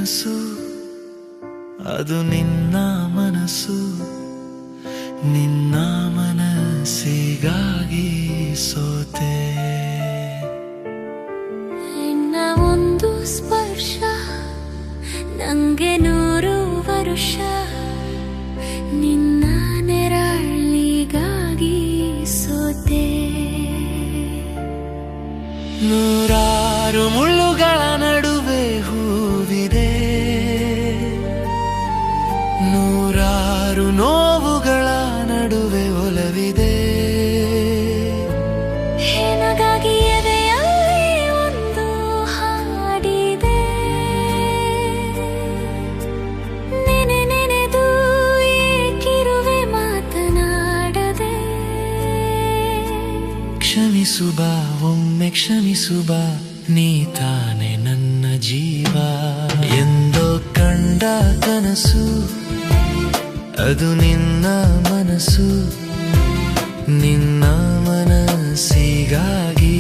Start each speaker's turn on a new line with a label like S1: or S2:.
S1: ಕನಸು ಅದು ನಿನ್ನ ಮನಸ್ಸು, ನಿನ್ನ ಮನಸ್ಸಿಗಾಗಿ ಸೋತೆ.
S2: ನಿನ್ನ ಒಂದು ಸ್ಪರ್ಶ ನಂಗೆ 100 ವರುಷ, ನಿನ್ನ ನೆರಳಿಗಾಗಿ ಸೋತೆ.
S1: ನೂರಾರು ಮುಳ್ಳುಗಳ ನಡುವೆ ಹೂವಿದೆ, ನೂರಾರು ನೋವುಗಳ ನಡುವೆ ಒಲವಿದೆ.
S2: ನಿನಗಾಗಿ ಎದೆಯಲ್ಲಿ ಒಂದು ಹಾಡಿದೆ, ನೆನೆದು ಏಕಿರುವೆ ಮಾತನಾಡದೆ.
S1: ಕ್ಷಮಿಸು ಬಾ, ಒಮ್ಮೆ ಕ್ಷಮಿಸು ಬಾ, ನೀ ತಾನೆ ನನ್ನ ಜೀವ. ಎಂದೋ ಕಂಡ ಕನಸು ಅದು ನಿನ್ನ ಮನಸ್ಸು, ನಿನ್ನ ಮನಸ್ಸಿಗಾಗಿ